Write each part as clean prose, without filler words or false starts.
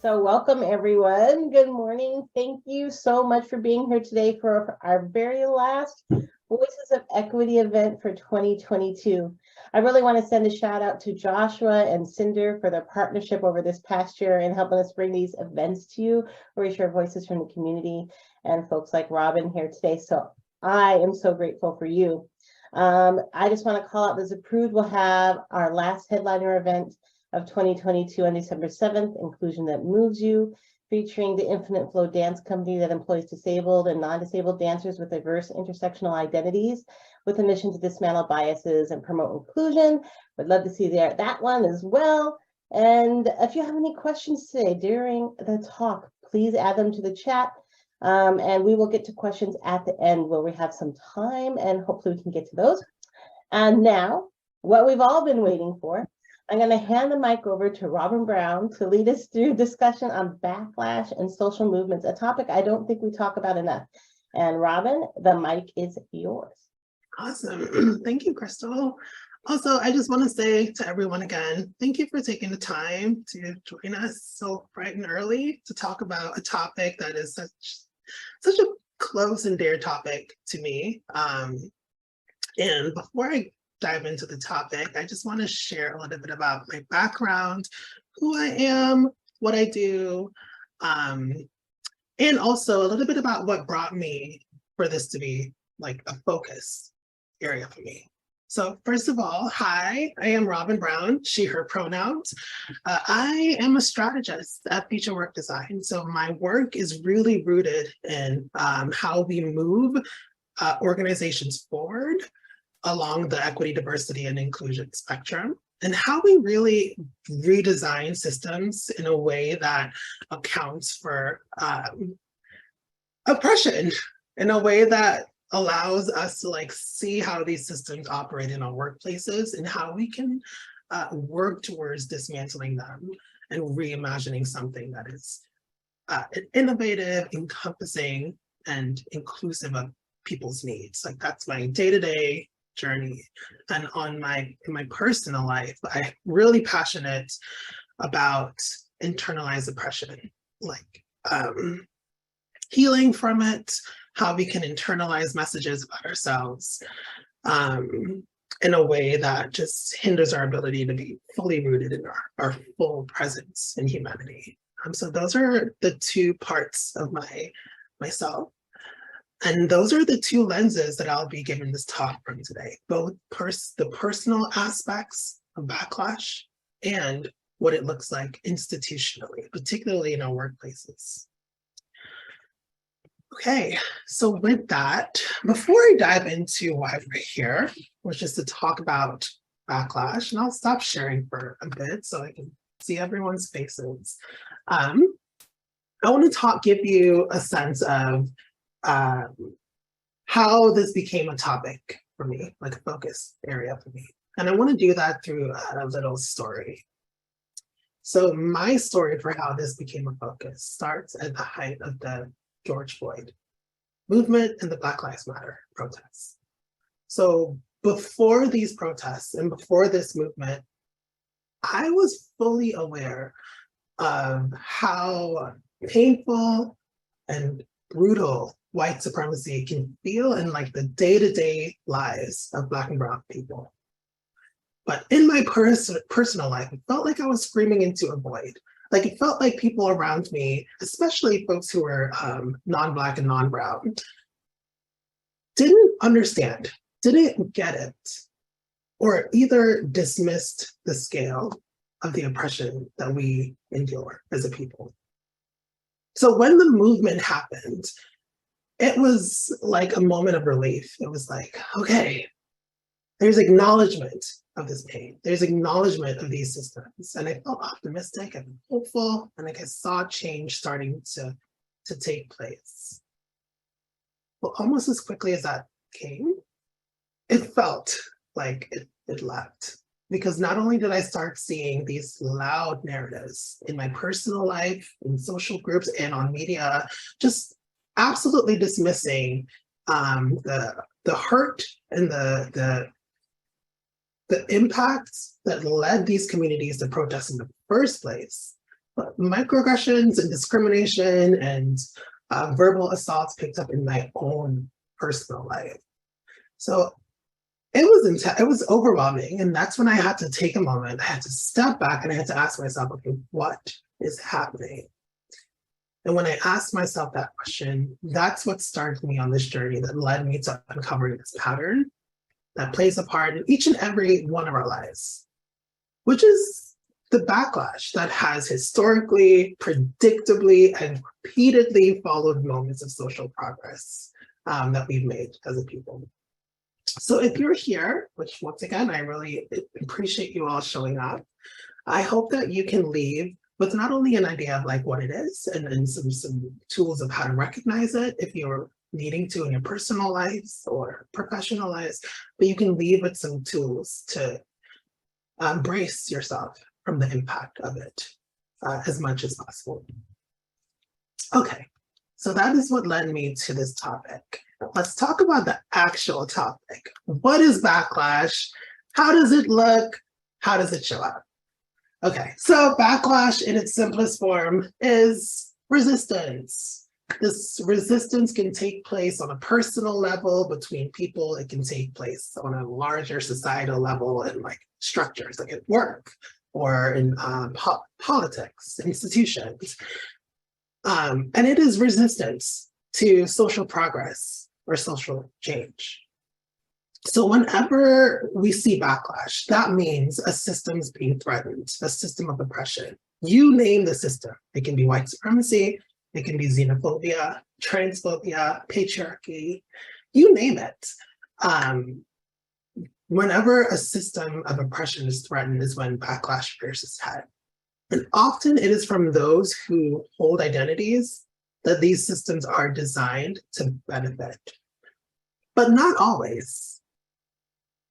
So welcome everyone. Good morning. Thank you so much for being here today for our very last Voices of Equity event for 2022. I really want to send a shout out to Joshua and Cinder for their partnership over this past year and helping us bring these events to you, where we share voices from the community and folks like Robin here today. So I am so grateful for you. I just want to call out this approved. We'll have our last headliner event of 2022 on December 7th, Inclusion That Moves You, featuring the Infinite Flow Dance Company that employs disabled and non-disabled dancers with diverse intersectional identities with a mission to dismantle biases and promote inclusion. Would love to see that one as well. And if you have any questions today during the talk, please add them to the chat. And we will get to questions at the end where we have some time, and hopefully we can get to those. And now, what we've all been waiting for, I'm going to hand the mic over to Robin Brown to lead us through discussion on backlash and social movements, a topic I don't think we talk about enough. And Robin, the mic is yours. Awesome. Thank you, Crystal. Also, I just want to say to everyone again, thank you for taking the time to join us so bright and early to talk about a topic that is such a close and dear topic to me. And before I dive into the topic, I just want to share a little bit about my background, who I am, what I do, and also a little bit about what brought me for this to be like a focus area for me. So first of all, hi, I am Robin Brown, she, her pronouns. I am a strategist at Future Work Design. So my work is really rooted in how we move organizations forward along the equity, diversity, and inclusion spectrum, and how we really redesign systems in a way that accounts for oppression, in a way that allows us to see how these systems operate in our workplaces and how we can work towards dismantling them and reimagining something that is innovative, encompassing, and inclusive of people's needs. That's my day-to-day journey. And in my personal life, I'm really passionate about internalized oppression, healing from it, how we can internalize messages about ourselves in a way that just hinders our ability to be fully rooted in our full presence in humanity. So those are the two parts of myself. And those are the two lenses that I'll be giving this talk from today, both the personal aspects of backlash and what it looks like institutionally, particularly in our workplaces. Okay, so with that, before I dive into why we're here, which is to talk about backlash, and I'll stop sharing for a bit so I can see everyone's faces. I want to give you a sense of how this became a topic for me, like a focus area for me. And I want to do that through a little story. So my story for how this became a focus starts at the height of the George Floyd movement and the Black Lives Matter protests. So before these protests and before this movement, I was fully aware of how painful and brutal white supremacy can feel in the day-to-day lives of Black and Brown people. But in my personal life, it felt like I was screaming into a void. It felt like people around me, especially folks who were non-Black and non-Brown, didn't understand, didn't get it, or either dismissed the scale of the oppression that we endure as a people. So when the movement happened, it was like a moment of relief. It was like, okay, there's acknowledgement of this pain. There's acknowledgement of these systems. And I felt optimistic and hopeful, and I saw change starting to take place. Well, almost as quickly as that came, it felt like it left. Because not only did I start seeing these loud narratives in my personal life, in social groups, and on media, just absolutely dismissing the hurt and the impacts that led these communities to protest in the first place, microaggressions and discrimination and verbal assaults picked up in my own personal life. So it was overwhelming. And that's when I had to take a moment. I had to step back and I had to ask myself, okay, what is happening? And when I asked myself that question, that's what started me on this journey that led me to uncovering this pattern that plays a part in each and every one of our lives, which is the backlash that has historically, predictably, and repeatedly followed moments of social progress that we've made as a people. So if you're here, which once again, I really appreciate you all showing up, I hope that you can leave with not only an idea of like what it is and some tools of how to recognize it if you're needing to in your personal lives or professional lives, but you can leave with some tools to brace yourself from the impact of it as much as possible. Okay, so that is what led me to this topic. Let's talk about the actual topic. What is backlash? How does it look? How does it show up? Okay, so backlash in its simplest form is resistance. This resistance can take place on a personal level between people. It can take place on a larger societal level in like structures, like at work or in politics, institutions. And it is resistance to social progress or social change. So whenever we see backlash, that means a system's being threatened, a system of oppression. You name the system. It can be white supremacy, it can be xenophobia, transphobia, patriarchy, you name it. Whenever a system of oppression is threatened is when backlash rears its head. And often it is from those who hold identities that these systems are designed to benefit, but not always.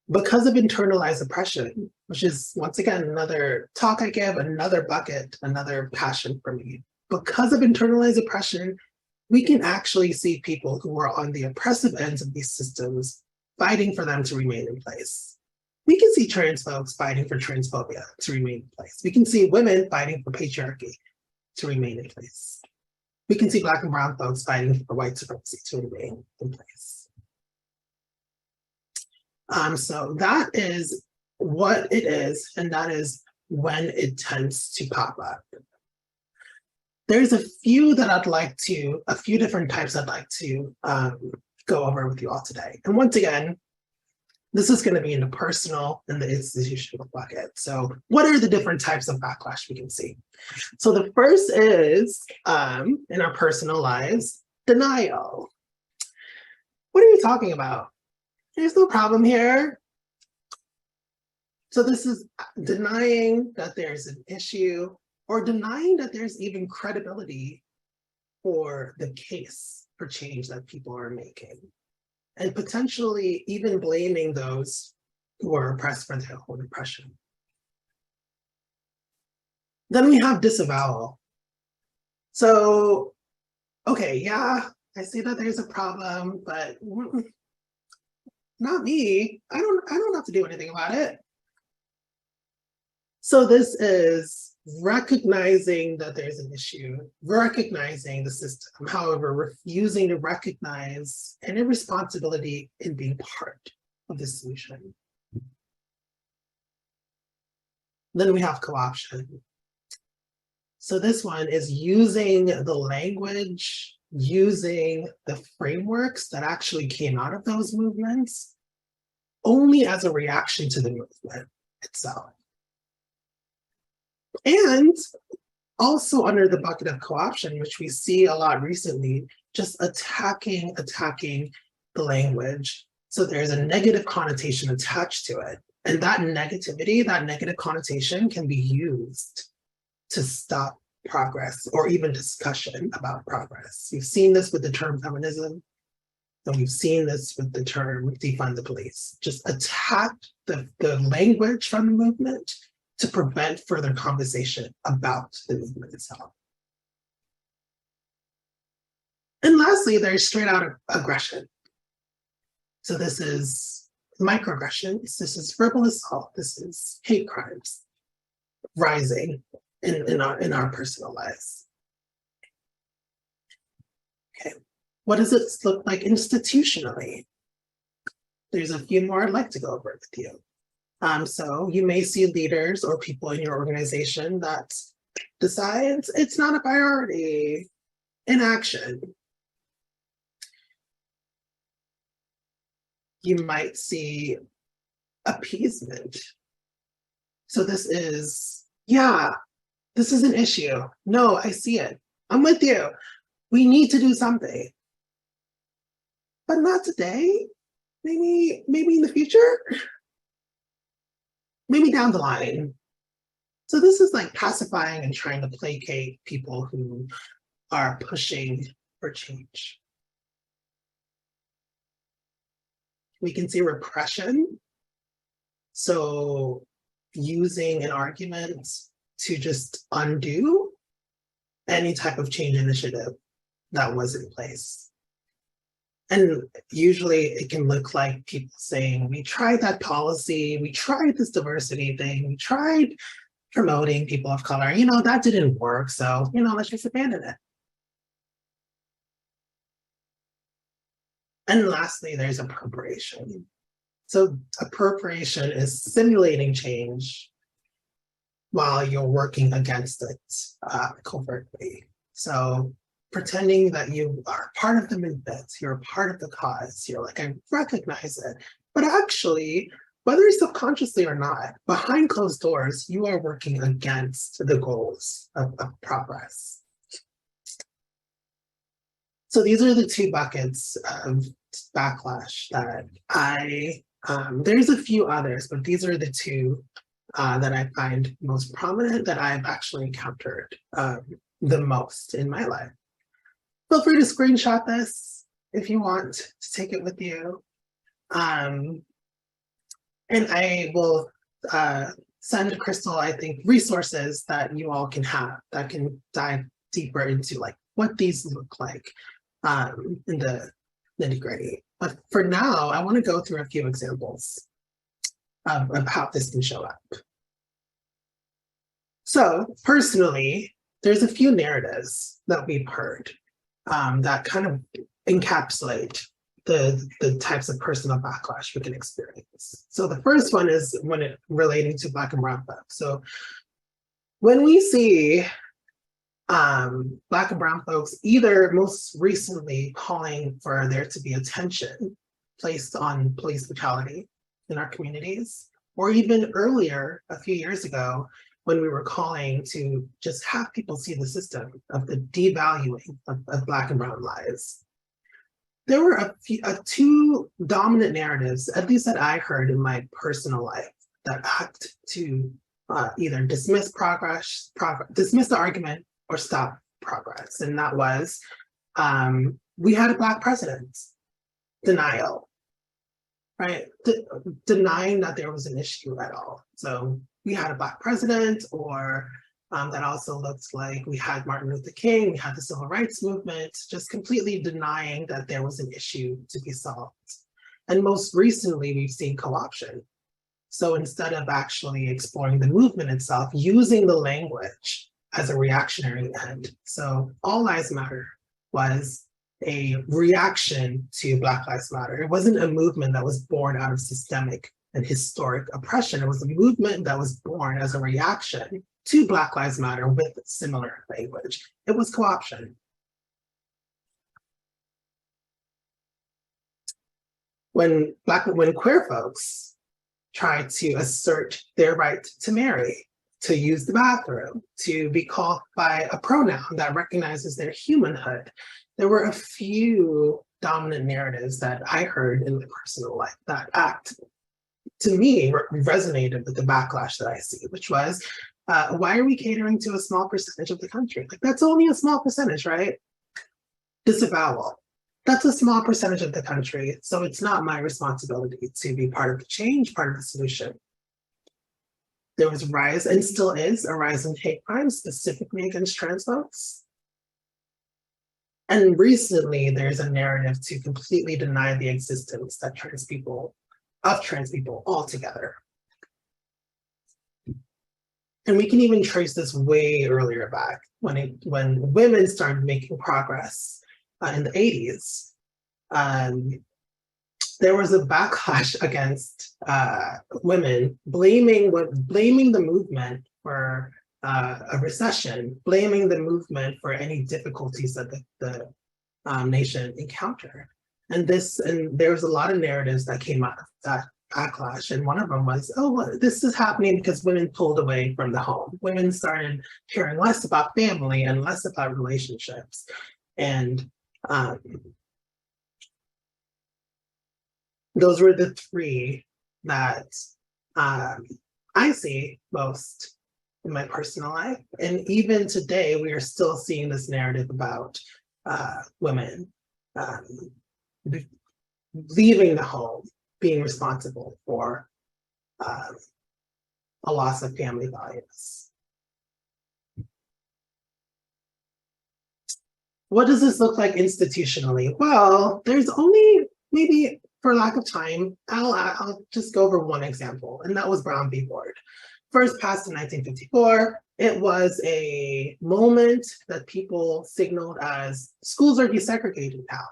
Because of internalized oppression, which is once again another talk I give, another bucket, another passion for me. Because of internalized oppression, we can actually see people who are on the oppressive ends of these systems fighting for them to remain in place. We can see trans folks fighting for transphobia to remain in place. We can see women fighting for patriarchy to remain in place. We can see Black and brown folks fighting for white supremacy to remain in place. So that is what it is, and that is when it tends to pop up. There's a few different types I'd like to go over with you all today. And once again, this is going to be in the personal and the institutional bucket. So what are the different types of backlash we can see? So the first is, in our personal lives, denial. What are you talking about? There's no problem here. So this is denying that there's an issue or denying that there's even credibility for the case for change that people are making, and potentially even blaming those who are oppressed for their own oppression. Then we have disavowal. So, okay, yeah, I see that there's a problem, but not me. I don't have to do anything about it. So this is recognizing that there's an issue, recognizing the system, however, refusing to recognize any responsibility in being part of the solution. Then we have co-option. So this one is using the language, using the frameworks that actually came out of those movements only as a reaction to the movement itself. And also under the bucket of co-option, which we see a lot recently, just attacking the language. So there's a negative connotation attached to it. And that negativity, that negative connotation can be used to stop progress or even discussion about progress. You've seen this with the term feminism, and we've seen this with the term defund the police. Just attack the language from the movement to prevent further conversation about the movement itself. And lastly, there's straight out aggression. So this is microaggressions, this is verbal assault, this is hate crimes rising in our personal lives. Okay, what does it look like institutionally? There's a few more I'd like to go over with you. So you may see leaders or people in your organization that decides it's not a priority in action. You might see appeasement. So this is, yeah, this is an issue. No, I see it. I'm with you. We need to do something. But not today. Maybe in the future. Maybe down the line. So this is like pacifying and trying to placate people who are pushing for change. We can see repression. So using an argument to just undo any type of change initiative that was in place. And usually it can look like people saying, we tried that policy, we tried this diversity thing, we tried promoting people of color, that didn't work. So, let's just abandon it. And lastly, there's appropriation. So appropriation is simulating change while you're working against it covertly. So pretending that you are part of the movement, you're a part of the cause, you're like, I recognize it. But actually, whether subconsciously or not, behind closed doors, you are working against the goals of progress. So these are the two buckets of backlash that there's a few others, but these are the two that I find most prominent that I've actually encountered the most in my life. Feel free to screenshot this if you want to take it with you. And I will send Crystal, I think, resources that you all can have that can dive deeper into like what these look like in the nitty-gritty. But for now, I want to go through a few examples of how this can show up. So personally, there's a few narratives that we've heard that kind of encapsulate the types of personal backlash we can experience. So the first one is when it relating to Black and brown folks. So when we see Black and brown folks either most recently calling for there to be attention placed on police brutality in our communities, or even earlier, a few years ago, when we were calling to just have people see the system of the devaluing of Black and brown lives. There were two dominant narratives, at least that I heard in my personal life, that act to either dismiss progress, dismiss the argument, or stop progress. And that was, we had a Black president, denial, right? Denying that there was an issue at all. So we had a Black president, or that also looks like we had Martin Luther King, we had the civil rights movement, just completely denying that there was an issue to be solved. And most recently, we've seen co-option. So instead of actually exploring the movement itself, using the language as a reactionary end. So All Lives Matter was a reaction to Black Lives Matter. It wasn't a movement that was born out of systemic and historic oppression. It was a movement that was born as a reaction to Black Lives Matter with similar language. It was co-option. When queer folks tried to assert their right to marry, to use the bathroom, to be called by a pronoun that recognizes their humanhood, there were a few dominant narratives that I heard in my personal life that to me, resonated with the backlash that I see, which was, why are we catering to a small percentage of the country? Like, that's only a small percentage, right? Disavowal. That's a small percentage of the country, so it's not my responsibility to be part of the change, part of the solution. There was a rise, and still is, a rise in hate crimes, specifically against trans folks. And recently, there's a narrative to completely deny the existence that trans people altogether. And we can even trace this way earlier back when women started making progress in the 80s. There was a backlash against women, blaming the movement for a recession, blaming the movement for any difficulties that the nation encountered. And there was a lot of narratives that came out of that backlash. And one of them was, oh, well, this is happening because women pulled away from the home. Women started caring less about family and less about relationships. And those were the three that I see most in my personal life. And even today, we are still seeing this narrative about women leaving the home, being responsible for a loss of family values. What does this look like institutionally? Well, there's only, maybe for lack of time, I'll just go over one example, and that was Brown v. Board. First passed in 1954. It was a moment that people signaled as schools are desegregated now.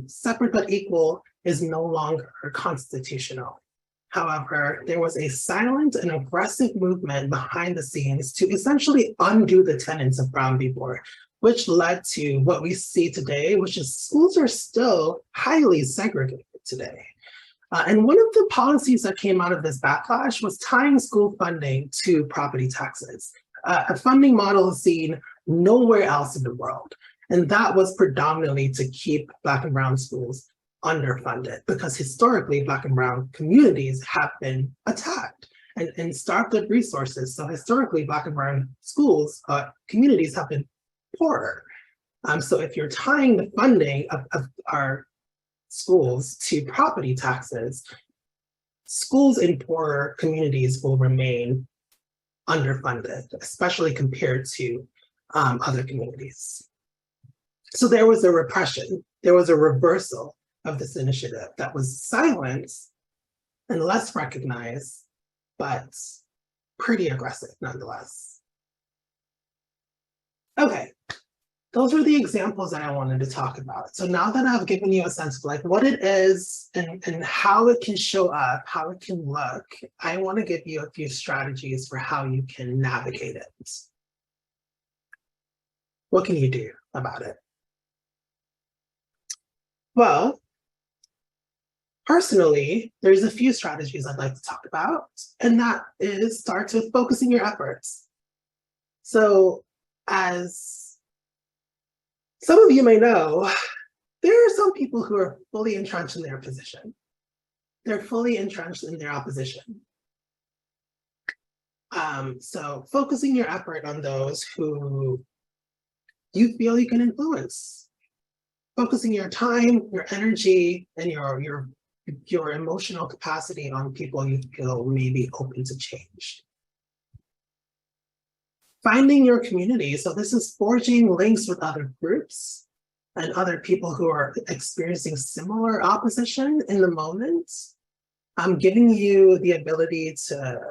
Separate but equal is no longer constitutional. However, there was a silent and aggressive movement behind the scenes to essentially undo the tenets of Brown v. Board, which led to what we see today, which is schools are still highly segregated today. And one of the policies that came out of this backlash was tying school funding to property taxes, a funding model seen nowhere else in the world. And that was predominantly to keep Black and Brown schools underfunded, because historically Black and Brown communities have been attacked and starved of resources. So historically Black and Brown schools, communities have been poorer. So if you're tying the funding of our schools to property taxes, schools in poorer communities will remain underfunded, especially compared to other communities. So there was a repression, there was a reversal of this initiative that was silenced and less recognized, but pretty aggressive nonetheless. Okay, those are the examples that I wanted to talk about. So now that I've given you a sense of like what it is and how it can show up, how it can look, I want to give you a few strategies for how you can navigate it. What can you do about it? Well, personally, there's a few strategies I'd like to talk about, and that is starts with focusing your efforts. So as some of you may know, there are some people who are fully entrenched in their position. They're fully entrenched in their opposition. So focusing your effort on those who you feel you can influence. Focusing your time, your energy, and your emotional capacity on people you feel may be open to change. Finding your community. So this is forging links with other groups and other people who are experiencing similar opposition in the moment. I'm giving you the ability to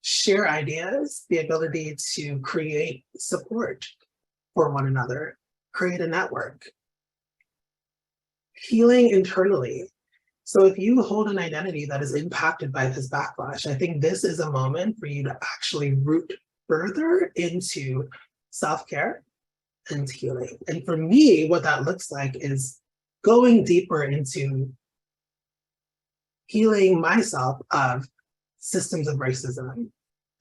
share ideas, the ability to create support for one another, create a network. Healing internally. So if you hold an identity that is impacted by this backlash, I think this is a moment for you to actually root further into self-care and healing. And for me, what that looks like is going deeper into healing myself of systems of racism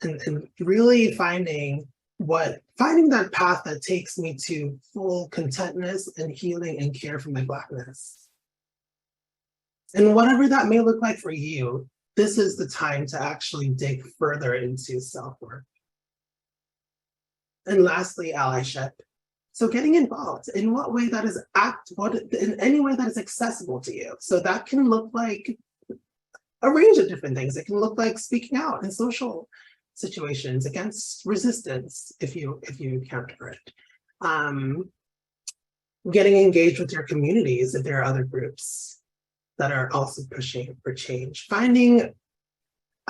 and really finding that path that takes me to full contentness and healing and care for my Blackness. And whatever that may look like for you, this is the time to actually dig further into self-work. And lastly, allyship. So getting involved in what way that is in any way that is accessible to you. So that can look like a range of different things. It can look like speaking out in social situations against resistance if you encounter it. Getting engaged with your communities if there are other groups that are also pushing for change. Finding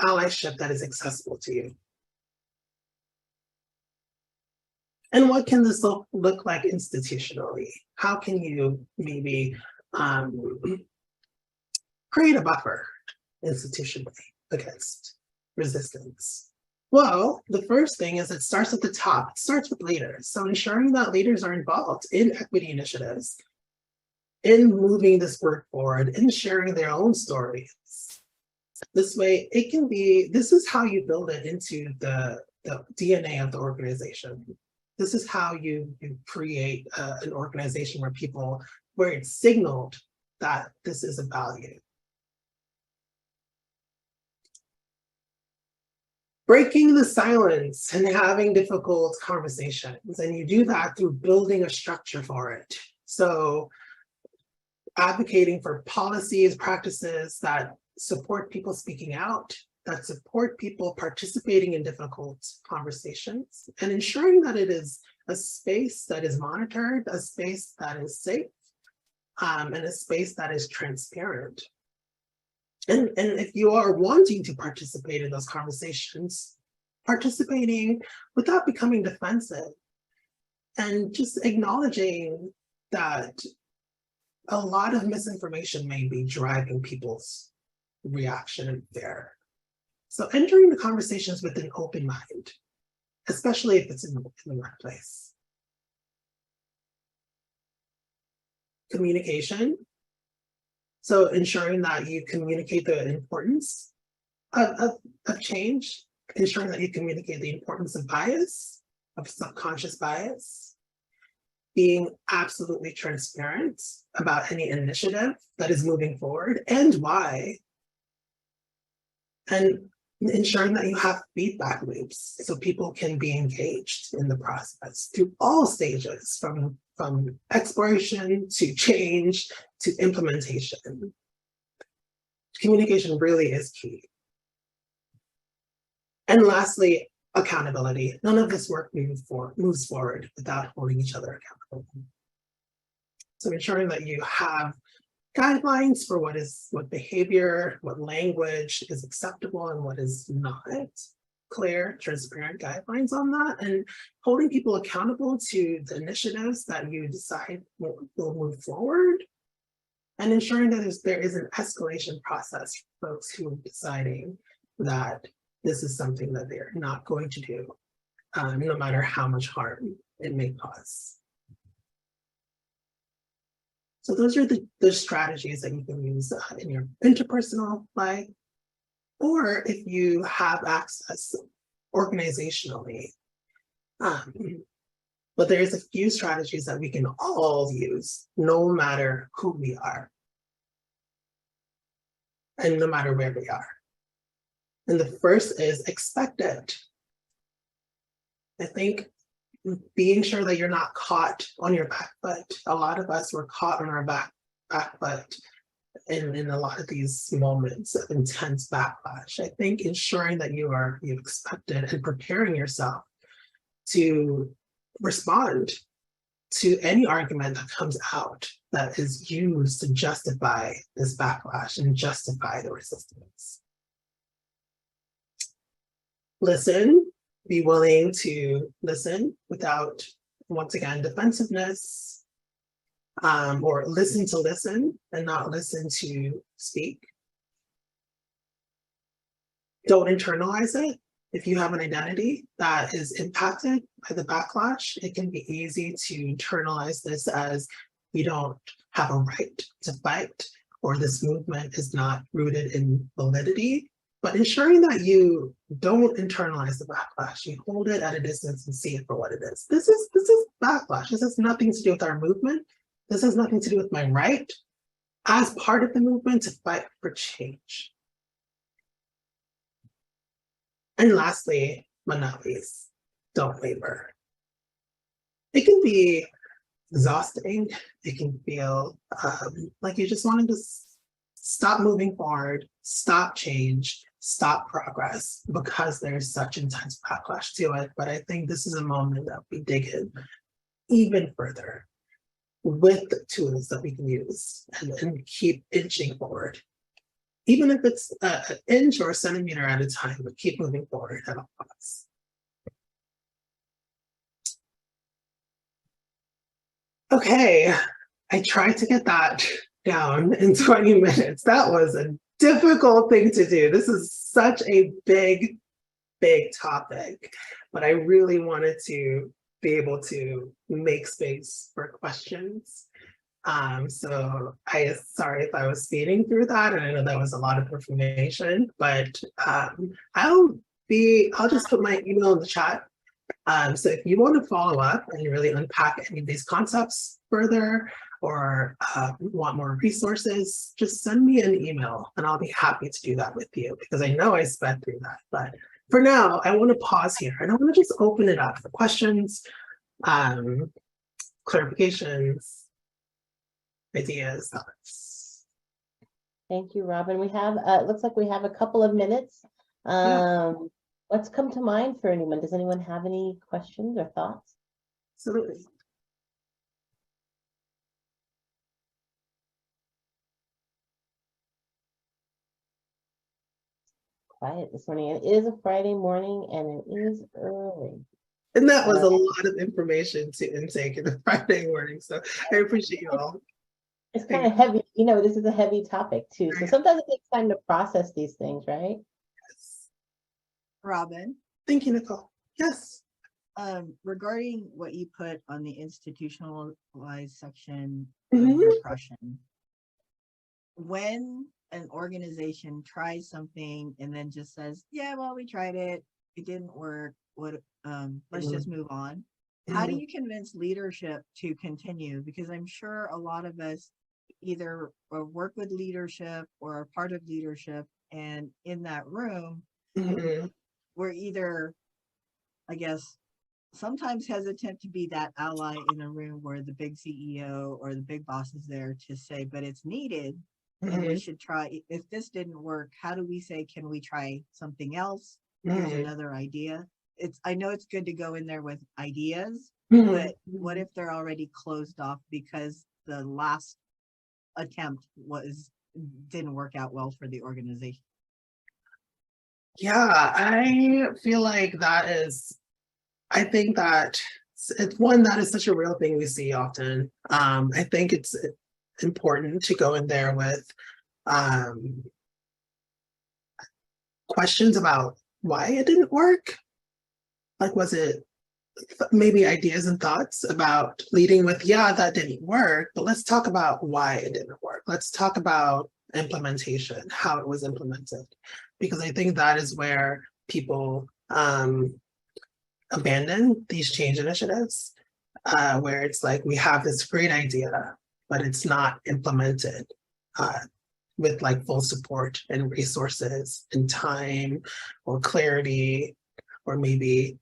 allyship that is accessible to you. And what can this look like institutionally? How can you maybe create a buffer institutionally against resistance? Well, the first thing is it starts at the top. It starts with leaders. So ensuring that leaders are involved in equity initiatives, in moving this work forward, in sharing their own stories. This way, it can be, this is how you build it into the DNA of the organization. This is how you create an organization where it's signaled that this is a value. Breaking the silence and having difficult conversations. And you do that through building a structure for it. So advocating for policies, practices that support people speaking out, that support people participating in difficult conversations, and ensuring that it is a space that is monitored, a space that is safe, and a space that is transparent. And if you are wanting to participate in those conversations, participating without becoming defensive, and just acknowledging that a lot of misinformation may be driving people's reaction and fear. So entering the conversations with an open mind, especially if it's in the workplace. Communication. So ensuring that you communicate the importance of change, ensuring that you communicate the importance of bias, of subconscious bias, being absolutely transparent about any initiative that is moving forward and why, and ensuring that you have feedback loops so people can be engaged in the process through all stages, from exploration to change to implementation. Communication really is key. And lastly, accountability. None of this work moves forward without holding each other accountable. So ensuring that you have guidelines for what behavior, what language is acceptable and what is not. Clear, transparent guidelines on that, and holding people accountable to the initiatives that you decide will move forward, and ensuring that there is an escalation process for folks who are deciding that this is something that they're not going to do, no matter how much harm it may cause. So those are the strategies that you can use in your interpersonal life, or if you have access organizationally. But there's a few strategies that we can all use, no matter who we are, and no matter where we are. And the first is expect it. I think being sure that you're not caught on your back foot. A lot of us were caught on our back foot in a lot of these moments of intense backlash. I think ensuring that you expect it and preparing yourself to respond to any argument that comes out that is used to justify this backlash and justify the resistance. Listen, be willing to listen without, once again, defensiveness, or listen to listen and not listen to speak. Don't internalize it. If you have an identity that is impacted by the backlash, it can be easy to internalize this as we don't have a right to fight, or this movement is not rooted in validity. But ensuring that you don't internalize the backlash, you hold it at a distance and see it for what it is. This is backlash. This has nothing to do with our movement. This has nothing to do with my right as part of the movement to fight for change. And lastly, but not least, don't waver. It can be exhausting. It can feel like you just wanted to stop moving forward, stop change, stop progress, because there's such intense backlash to it. But I think this is a moment that we dig in even further with the tools that we can use and keep inching forward. Even if it's an inch or a centimeter at a time, but keep moving forward at all costs. Okay, I tried to get that down in 20 minutes. That was a difficult thing to do. This is such a big topic, but I really wanted to be able to make space for questions. So sorry if I was speeding through that, and I know that was a lot of information, but I'll just put my email in the chat. So if you want to follow up and really unpack any of these concepts further, or want more resources, just send me an email and I'll be happy to do that with you, because I know I sped through that. But for now, I want to pause here and I want to just open it up for questions, clarifications, ideas, thoughts. Thank you, Robin. We have, it looks like we have a couple of minutes. What's come to mind for anyone? Does anyone have any questions or thoughts? Absolutely. Quiet this morning. It is a Friday morning and it is early. And that was a lot of information to intake in a Friday morning. So I appreciate you all. It's kind of heavy. You know, this is a heavy topic too. So sometimes it takes time to process these things, right? Yes. Robin. Thank you, Nicole. Yes. Regarding what you put on the institutionalized section Mhm. of repression, when an organization tries something and then just says, yeah, well, we tried it, it didn't work, let's just move on. How do you convince leadership to continue? Because I'm sure a lot of us either work with leadership or are part of leadership, and in that room, we're either, I guess, sometimes hesitant to be that ally in a room where the big CEO or the big boss is there to say, but it's needed and we should try. If this didn't work, how do we say, can we try something else? Here's another idea. I know it's good to go in there with ideas, but what if they're already closed off because the last attempt didn't work out well for the organization? Yeah, I feel like I think that it's one that is such a real thing we see often. I think it's important to go in there with questions about why it didn't work. Like, was it maybe ideas and thoughts about leading with, yeah, that didn't work, but let's talk about why it didn't work. Let's talk about implementation, how it was implemented, because I think that is where people abandon these change initiatives, where it's like, we have this great idea, but it's not implemented with like full support and resources and time or clarity, or maybe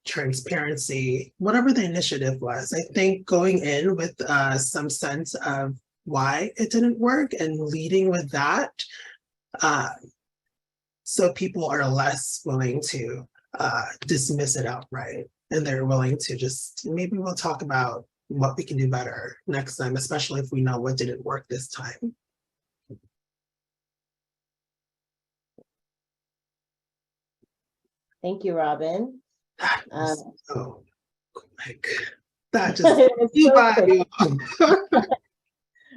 transparency, whatever the initiative was. I think going in with some sense of why it didn't work and leading with that, so people are less willing to dismiss it outright, and they're willing to just, maybe we'll talk about what we can do better next time, especially if we know what didn't work this time. Thank you, Robin. So quick. That just flew by.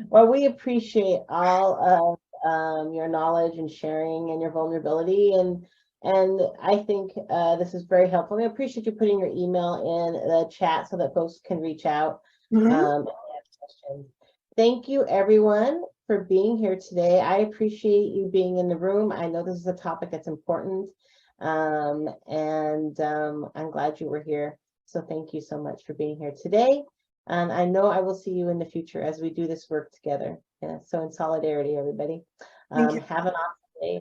Well, we appreciate all of your knowledge and sharing and your vulnerability, and I think this is very helpful. I appreciate you putting your email in the chat so that folks can reach out. Thank you, everyone, for being here today. I appreciate you being in the room. I know this is a topic that's important, and I'm glad you were here. So thank you so much for being here today. And I know I will see you in the future as we do this work together. Yeah, so in solidarity, everybody. Have an awesome day.